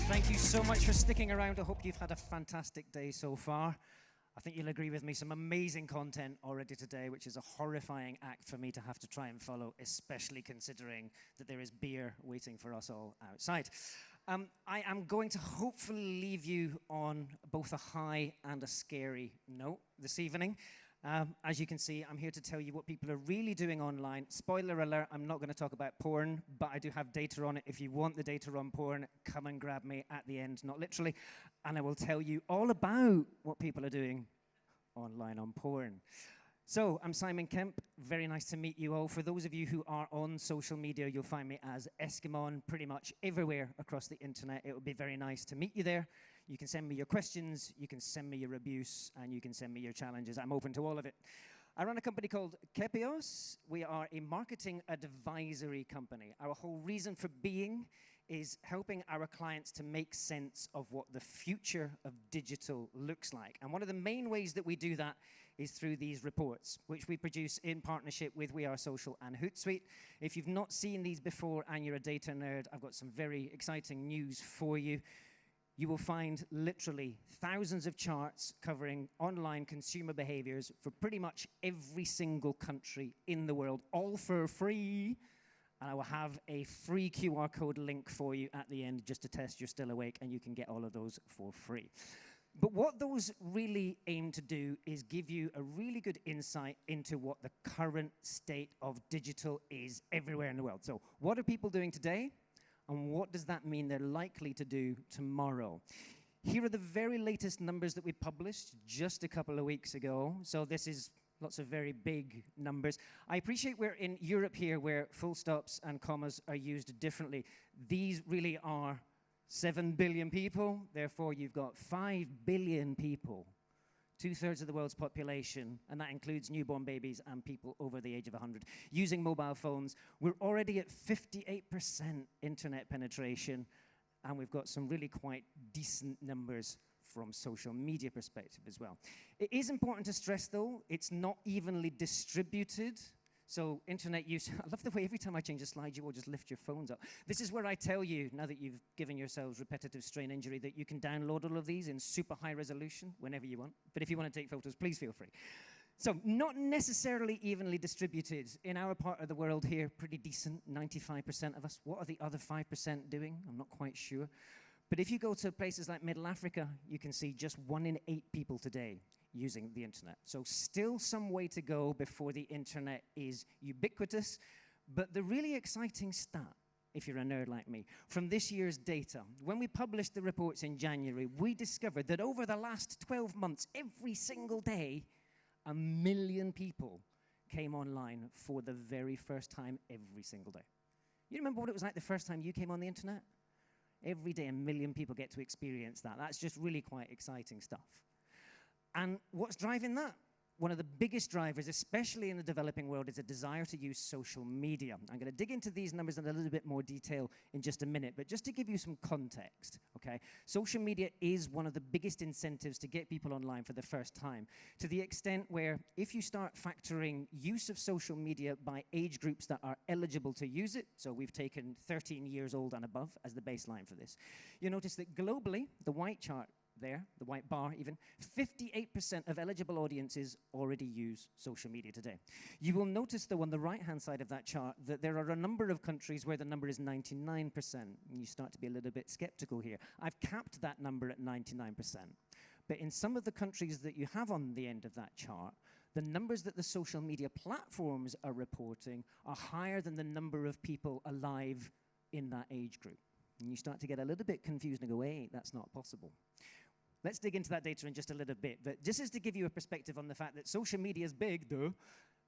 Thank you so much for sticking around. I hope you've had a fantastic day so far. I think you'll agree with me, some amazing content already today, which is a horrifying act for me to have to try and follow, especially considering that there is beer waiting for us all outside. I am going to hopefully leave you on both a high and a scary note this evening. As you can see, I'm here to tell you what people are really doing online. Spoiler alert, I'm not going to talk about porn, but I do have data on it. If you want the data on porn, come and grab me at the end, not literally, and I will tell you all about what people are doing online on porn. So, I'm Simon Kemp. Very nice to meet you all. For those of you who are on social media, you'll find me as Eskimon pretty much everywhere across the internet. It would be very nice to meet you there. You can send me your questions, you can send me your abuse, and you can send me your challenges. I'm open to all of it. I run a company called Kepios. We are a marketing advisory company. Our whole reason for being is helping our clients to make sense of what the future of digital looks like. And one of the main ways that we do that is through these reports, which we produce in partnership with We Are Social and Hootsuite. If you've not seen these before and you're a data nerd, I've got some very exciting news for you. You will find literally thousands of charts covering online consumer behaviors for pretty much every single country in the world, all for free. And I will have a free QR code link for you at the end just to test you're still awake, and you can get all of those for free. But what those really aim to do is give you a really good insight into what the current state of digital is everywhere in the world. So what are people doing today? And what does that mean they're likely to do tomorrow? Here are the very latest numbers that we published just a couple of weeks ago. So this is lots of very big numbers. I appreciate we're in Europe here where full stops and commas are used differently. These really are 7 billion people. Therefore, you've got 5 billion people, 2/3 of the world's population, and that includes newborn babies and people over the age of 100, using mobile phones. We're already at 58% internet penetration, and we've got some really quite decent numbers from social media perspective as well. It is important to stress, though, it's not evenly distributed. So internet use, I love the way every time I change a slide, you all just lift your phones up. This is where I tell you, now that you've given yourselves repetitive strain injury, that you can download all of these in super high resolution whenever you want. But if you want to take photos, please feel free. So not necessarily evenly distributed. In our part of the world here, pretty decent, 95% of us. What are the other 5% doing? I'm not quite sure. But if you go to places like Middle Africa, you can see just 1 in 8 people today using the internet. So still some way to go before the internet is ubiquitous. But the really exciting stat, if you're a nerd like me, from this year's data, when we published the reports in January, we discovered that over the last 12 months, every single day, 1 million people came online for the very first time every single day. You remember what it was like the first time you came on the internet? Every day, 1 million people get to experience that. That's just really quite exciting stuff. And what's driving that? One of the biggest drivers, especially in the developing world, is a desire to use social media. I'm going to dig into these numbers in a little bit more detail in just a minute, but just to give you some context, okay? Social media is one of the biggest incentives to get people online for the first time, to the extent where if you start factoring use of social media by age groups that are eligible to use it, so we've taken 13 years old and above as the baseline for this, you'll notice that globally, the white chart there, the white bar even, 58% of eligible audiences already use social media today. You will notice, though, on the right-hand side of that chart, that there are a number of countries where the number is 99%. And you start to be a little bit skeptical here. I've capped that number at 99%. But in some of the countries that you have on the end of that chart, the numbers that the social media platforms are reporting are higher than the number of people alive in that age group. And you start to get a little bit confused and go, hey, that's not possible. Let's dig into that data in just a little bit. But just as to give you a perspective on the fact that social media is big, duh,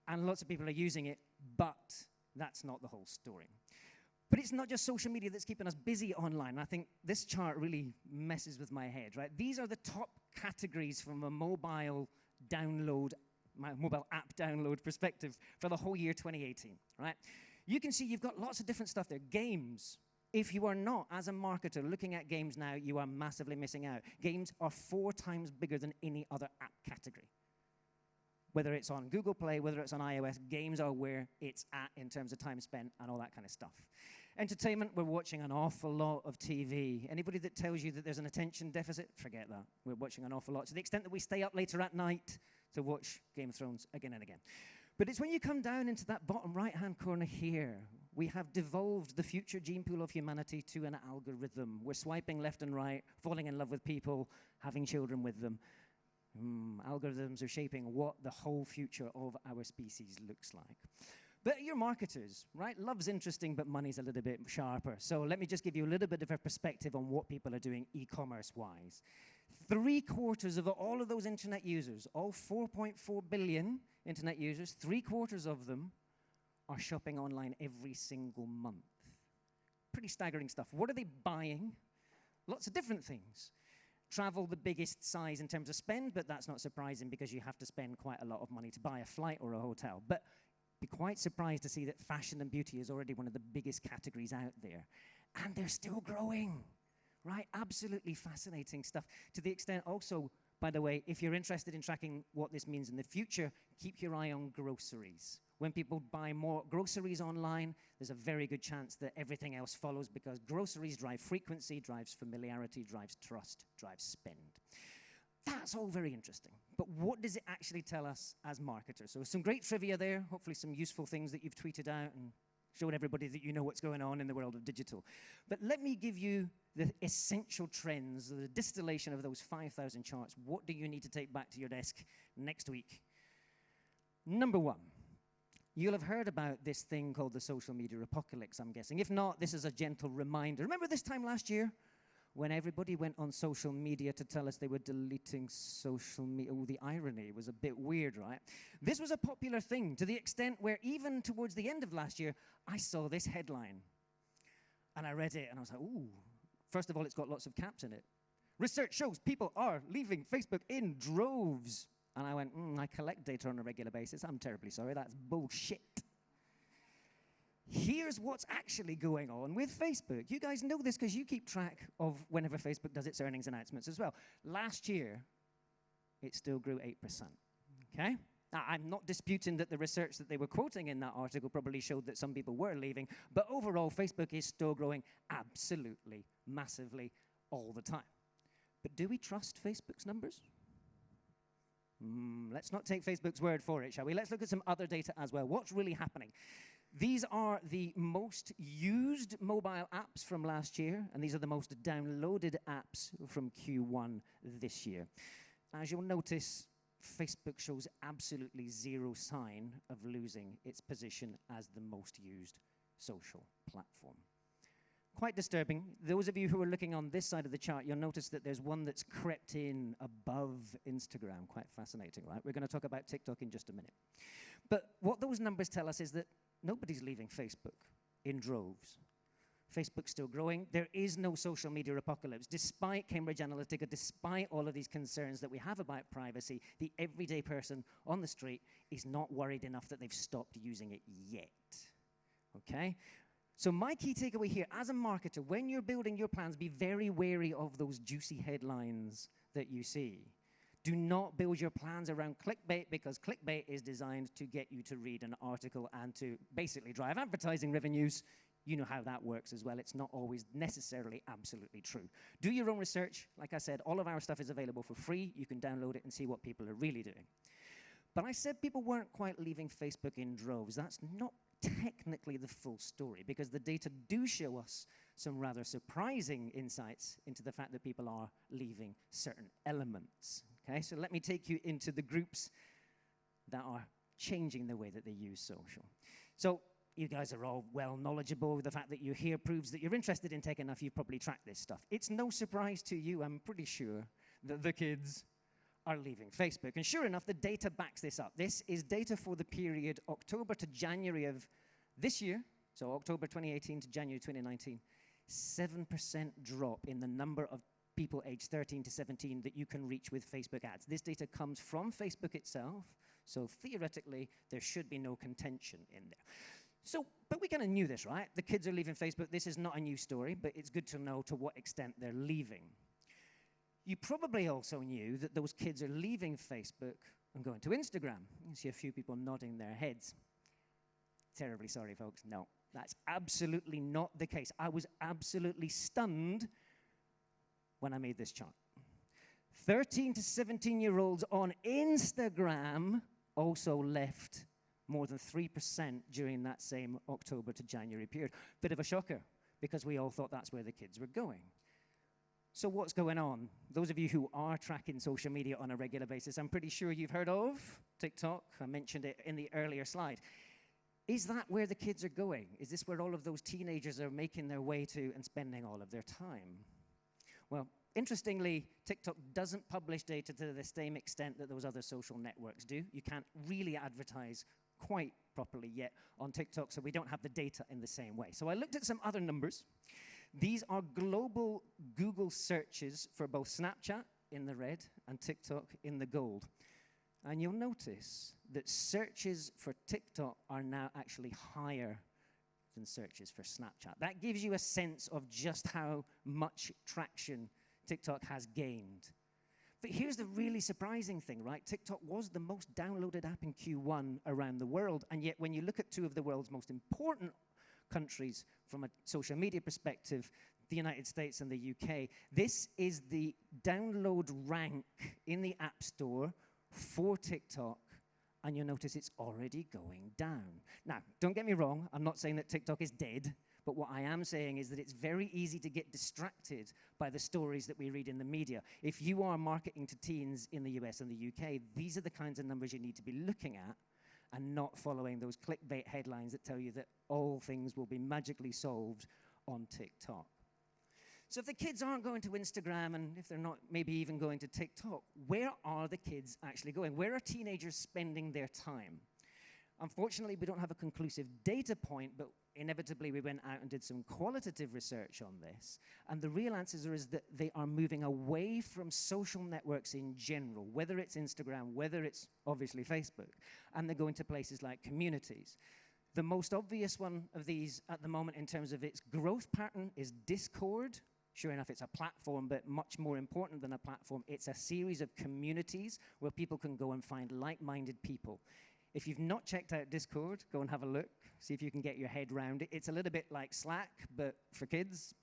and lots of people are using it, but that's not the whole story. But it's not just social media that's keeping us busy online. I think this chart really messes with my head, right? These are the top categories from a mobile download, my mobile app download perspective for the whole year 2018, right? You can see you've got lots of different stuff there. Games. If you are not, as a marketer, looking at games now, you are massively missing out. Games are 4 times bigger than any other app category. Whether it's on Google Play, whether it's on iOS, games are where it's at in terms of time spent and all that kind of stuff. Entertainment, we're watching an awful lot of TV. Anybody that tells you that there's an attention deficit, forget that. We're watching an awful lot, to the extent that we stay up later at night to watch Game of Thrones again and again. But it's when you come down into that bottom right-hand corner here, we have devolved the future gene pool of humanity to an algorithm. We're swiping left and right, falling in love with people, having children with them. Algorithms are shaping what the whole future of our species looks like. But you're marketers, right? Love's interesting, but money's a little bit sharper. So let me just give you a little bit of a perspective on what people are doing e-commerce-wise. 3/4 of all of those internet users, all 4.4 billion internet users, 3/4 of them are shopping online every single month. Pretty staggering stuff. What are they buying? Lots of different things. Travel, the biggest size in terms of spend, but that's not surprising because you have to spend quite a lot of money to buy a flight or a hotel. But be quite surprised to see that fashion and beauty is already one of the biggest categories out there. And they're still growing, right? Absolutely fascinating stuff. To the extent also, by the way, if you're interested in tracking what this means in the future, keep your eye on groceries. When people buy more groceries online, there's a very good chance that everything else follows, because groceries drive frequency, drives familiarity, drives trust, drives spend. That's all very interesting. But what does it actually tell us as marketers? So some great trivia there, hopefully some useful things that you've tweeted out and shown everybody that you know what's going on in the world of digital. But let me give you the essential trends, the distillation of those 5,000 charts. What do you need to take back to your desk next week? Number one, you'll have heard about this thing called the social media apocalypse, I'm guessing. If not, this is a gentle reminder. Remember this time last year when everybody went on social media to tell us they were deleting social media? Oh, the irony was a bit weird, right? This was a popular thing to the extent where even towards the end of last year, I saw this headline. And I read it, and I was like, ooh. First of all, it's got lots of caps in it. Research shows people are leaving Facebook in droves. And I went, I collect data on a regular basis. I'm terribly sorry, that's bullshit. Here's what's actually going on with Facebook. You guys know this because you keep track of whenever Facebook does its earnings announcements as well. Last year, it still grew 8%, okay? Now, I'm not disputing that the research that they were quoting in that article probably showed that some people were leaving, but overall, Facebook is still growing absolutely, massively, all the time. But do we trust Facebook's numbers? Let's not take Facebook's word for it, shall we? Let's look at some other data as well. What's really happening? These are the most used mobile apps from last year, and these are the most downloaded apps from Q1 this year. As you'll notice, Facebook shows absolutely zero sign of losing its position as the most used social platform. Quite disturbing. Those of you who are looking on this side of the chart, you'll notice that there's one that's crept in above Instagram. Quite fascinating, right? We're going to talk about TikTok in just a minute. But what those numbers tell us is that nobody's leaving Facebook in droves. Facebook's still growing. There is no social media apocalypse. Despite Cambridge Analytica, despite all of these concerns that we have about privacy, the everyday person on the street is not worried enough that they've stopped using it yet. Okay? So my key takeaway here, as a marketer, when you're building your plans, be very wary of those juicy headlines that you see. Do not build your plans around clickbait, because clickbait is designed to get you to read an article and to basically drive advertising revenues. You know how that works as well. It's not always necessarily absolutely true. Do your own research. Like I said, all of our stuff is available for free. You can download it and see what people are really doing. But I said people weren't quite leaving Facebook in droves. That's not technically the full story, because the data do show us some rather surprising insights into the fact that people are leaving certain elements. Okay, so let me take you into the groups that are changing the way that they use social. So you guys are all well knowledgeable. The fact that you're here proves that you're interested in tech enough. You've probably tracked this stuff. It's no surprise to you, I'm pretty sure, that the kids are leaving Facebook. And sure enough, the data backs this up. This is data for the period October to January of this year, so October 2018 to January 2019, 7% drop in the number of people aged 13 to 17 that you can reach with Facebook ads. This data comes from Facebook itself, so theoretically, there should be no contention in there. So, but we kind of knew this, right? The kids are leaving Facebook. This is not a new story, but it's good to know to what extent they're leaving. You probably also knew that those kids are leaving Facebook and going to Instagram. You see a few people nodding their heads. Terribly sorry, folks. No, That's absolutely not the case. I was absolutely stunned when I made this chart. 13 to 17-year-olds on Instagram also left more than 3% during that same October to January period. Bit of a shocker, because we all thought that's where the kids were going. So what's going on? Those of you who are tracking social media on a regular basis, I'm pretty sure you've heard of TikTok. I mentioned it in the earlier slide. Is that where the kids are going? Is this where all of those teenagers are making their way to and spending all of their time? Well, interestingly, TikTok doesn't publish data to the same extent that those other social networks do. You can't really advertise quite properly yet on TikTok, so we don't have the data in the same way. So I looked at some other numbers. These are global Google searches for both Snapchat in the red and TikTok in the gold. And you'll notice that searches for TikTok are now actually higher than searches for Snapchat. That gives you a sense of just how much traction TikTok has gained. But here's the really surprising thing, right? TikTok was the most downloaded app in Q1 around the world, and yet when you look at two of the world's most important countries from a social media perspective, the United States and the UK, this is the download rank in the App Store for TikTok, and you'll notice it's already going down. Now, don't get me wrong, I'm not saying that TikTok is dead, but what I am saying is that it's very easy to get distracted by the stories that we read in the media. If you are marketing to teens in the US and the UK, these are the kinds of numbers you need to be looking at and not following those clickbait headlines that tell you that all things will be magically solved on TikTok. So if the kids aren't going to Instagram, and if they're not maybe even going to TikTok, where are the kids actually going? Where are teenagers spending their time? Unfortunately, we don't have a conclusive data point, but inevitably we went out and did some qualitative research on this. And the real answer is that they are moving away from social networks in general, whether it's Instagram, whether it's obviously Facebook, and they're going to places like communities. The most obvious one of these at the moment in terms of its growth pattern is Discord. Sure enough, it's a platform, but much more important than a platform, it's a series of communities where people can go and find like-minded people. If you've not checked out Discord, go and have a look, see if you can get your head around it. It's a little bit like Slack, but for kids.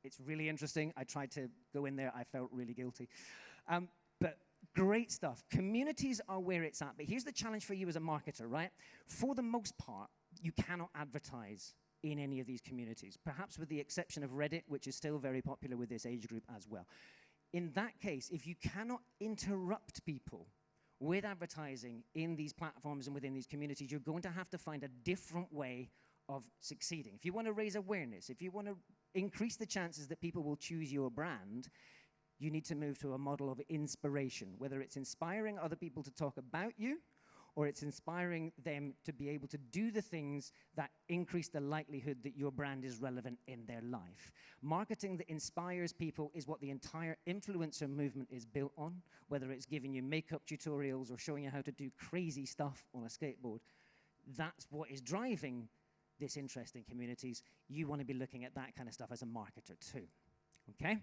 It's really interesting. I tried to go in there. I felt really guilty. But great stuff. Communities are where it's at. But here's the challenge for you as a marketer, right? For the most part, you cannot advertise in any of these communities, perhaps with the exception of Reddit, which is still very popular with this age group as well. In that case, if you cannot interrupt people with advertising in these platforms and within these communities, you're going to have to find a different way of succeeding. If you want to raise awareness, if you want to increase the chances that people will choose your brand, you need to move to a model of inspiration, whether it's inspiring other people to talk about you, or it's inspiring them to be able to do the things that increase the likelihood that your brand is relevant in their life. Marketing that inspires people is what the entire influencer movement is built on, whether it's giving you makeup tutorials or showing you how to do crazy stuff on a skateboard. That's what is driving this interest in communities. You want to be looking at that kind of stuff as a marketer too, okay?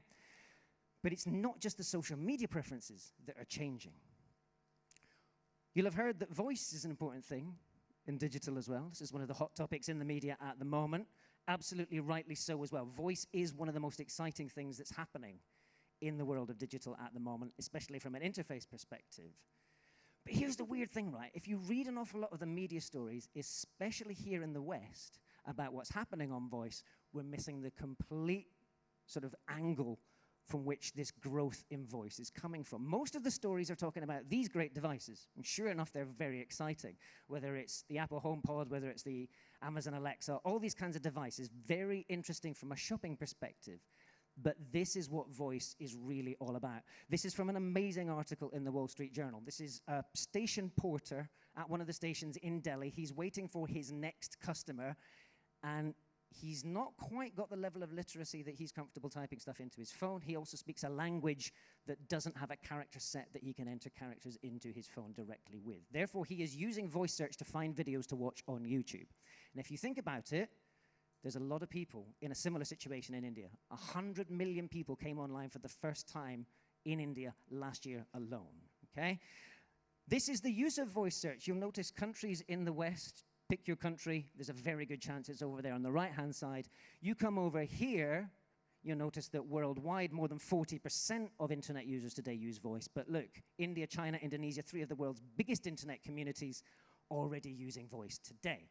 But it's not just the social media preferences that are changing. You'll have heard that voice is an important thing in digital as well. This is one of the hot topics in the media at the moment. Absolutely rightly so as well. Voice is one of the most exciting things that's happening in the world of digital at the moment, especially from an interface perspective. But here's the weird thing, right? If you read an awful lot of the media stories, especially here in the West, about what's happening on voice, we're missing the complete sort of angle from which this growth in voice is coming from. Most of the stories are talking about these great devices, and sure enough, they're very exciting. Whether it's the Apple HomePod, whether it's the Amazon Alexa, all these kinds of devices, very interesting from a shopping perspective. But this is what voice is really all about. This is from an amazing article in the Wall Street Journal. This is a station porter at one of the stations in Delhi. He's waiting for his next customer, and he's not quite got the level of literacy that he's comfortable typing stuff into his phone. He also speaks a language that doesn't have a character set that he can enter characters into his phone directly with. Therefore, he is using voice search to find videos to watch on YouTube. And if you think about it, there's a lot of people in a similar situation in India. 100 million people came online for the first time in India last year alone, okay? This is the use of voice search. You'll notice countries in the West Pick your country. There's a very good chance it's over there on the right-hand side. You come over here, you'll notice that worldwide, more than 40% of internet users today use voice. But look, India, China, Indonesia, 3 of the world's biggest internet communities already using voice today.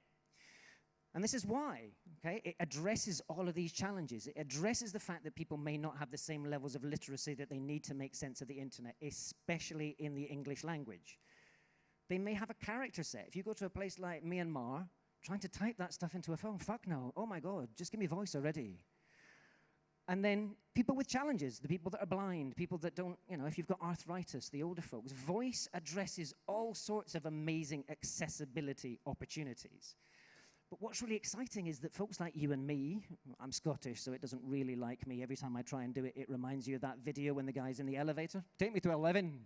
And this is why, okay? It addresses all of these challenges. It addresses the fact that people may not have the same levels of literacy that they need to make sense of the internet, especially in the English language. They may have a character set. If you go to a place like Myanmar, trying to type that stuff into a phone, fuck no, oh my God, just give me voice already. And then people with challenges, the people that are blind, people that don't, if you've got arthritis, the older folks. Voice addresses all sorts of amazing accessibility opportunities. But what's really exciting is that folks like you and me, I'm Scottish, so it doesn't really like me. Every time I try and do it, it reminds you of that video when the guy's in the elevator. Take me to 11.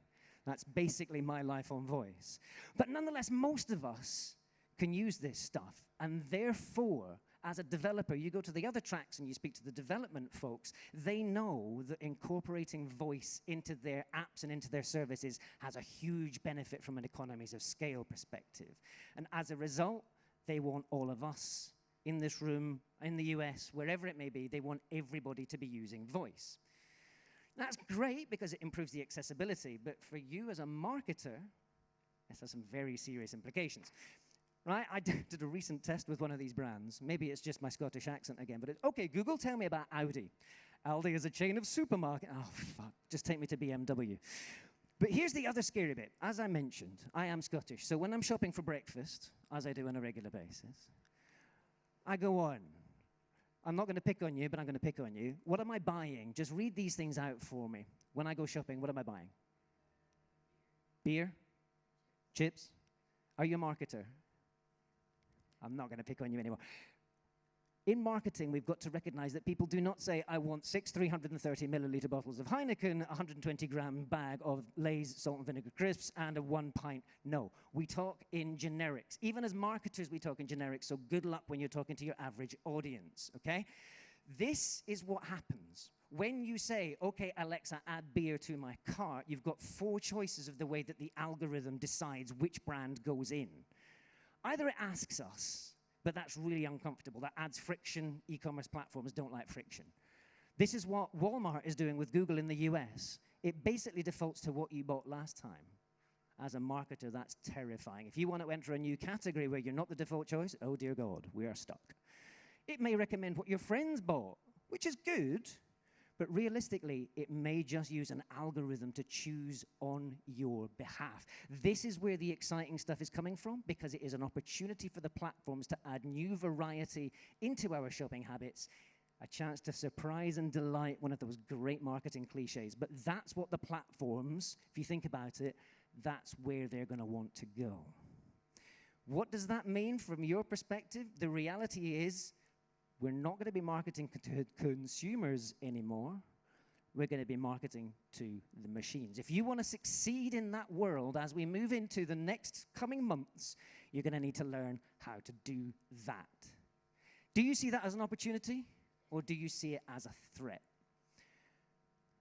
That's basically my life on voice. But nonetheless, most of us can use this stuff. And therefore, as a developer, you go to the other tracks and you speak to the development folks, they know that incorporating voice into their apps and into their services has a huge benefit from an economies of scale perspective. And as a result, they want all of us in this room, in the US, wherever it may be, they want everybody to be using voice. That's great because it improves the accessibility, but for you as a marketer, this has some very serious implications. Right? I did a recent test with one of these brands. Maybe it's just my Scottish accent again, but okay, Google, tell me about Audi. Aldi is a chain of supermarkets. Oh, fuck, just take me to BMW. But here's the other scary bit. As I mentioned, I am Scottish, so when I'm shopping for breakfast, as I do on a regular basis, I go on. I'm not going to pick on you, but I'm going to pick on you. What am I buying? Just read these things out for me. When I go shopping, what am I buying? Beer? Chips? Are you a marketer? I'm not going to pick on you anymore. In marketing, we've got to recognize that people do not say, I want 6 330 milliliter bottles of Heineken, a 120-gram bag of Lay's salt and vinegar crisps, and a 1 pint. No, we talk in generics. Even as marketers, we talk in generics, so good luck when you're talking to your average audience, okay? This is what happens. When you say, okay, Alexa, add beer to my cart, you've got 4 choices of the way that the algorithm decides which brand goes in. Either it asks us, but that's really uncomfortable. That adds friction. E-commerce platforms don't like friction. This is what Walmart is doing with Google in the US. It basically defaults to what you bought last time. As a marketer, that's terrifying. If you want to enter a new category where you're not the default choice, oh dear God, we are stuck. It may recommend what your friends bought, which is good, but realistically, it may just use an algorithm to choose on your behalf. This is where the exciting stuff is coming from, because it is an opportunity for the platforms to add new variety into our shopping habits, a chance to surprise and delight, one of those great marketing cliches. But that's what the platforms, if you think about it, that's where they're going to want to go. What does that mean from your perspective? The reality is, we're not going to be marketing to consumers anymore. We're going to be marketing to the machines. If you want to succeed in that world as we move into the next coming months, you're going to need to learn how to do that. Do you see that as an opportunity, or do you see it as a threat?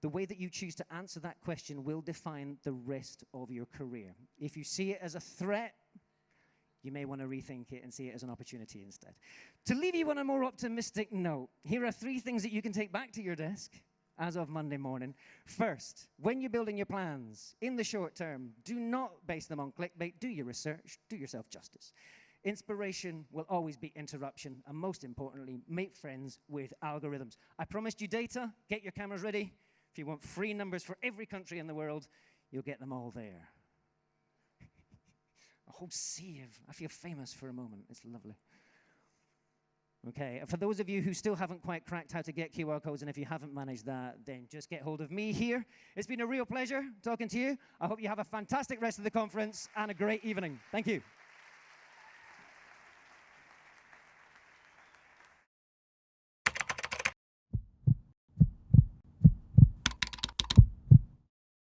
The way that you choose to answer that question will define the rest of your career. If you see it as a threat, you may want to rethink it and see it as an opportunity instead. To leave you on a more optimistic note, here are 3 things that you can take back to your desk as of Monday morning. First, when you're building your plans in the short term, do not base them on clickbait. Do your research. Do yourself justice. Inspiration will always beat interruption. And most importantly, make friends with algorithms. I promised you data. Get your cameras ready. If you want free numbers for every country in the world, you'll get them all there. A whole sea of, I feel famous for a moment. It's lovely. Okay, for those of you who still haven't quite cracked how to get QR codes, and if you haven't managed that, then just get hold of me here. It's been a real pleasure talking to you. I hope you have a fantastic rest of the conference and a great evening. Thank you.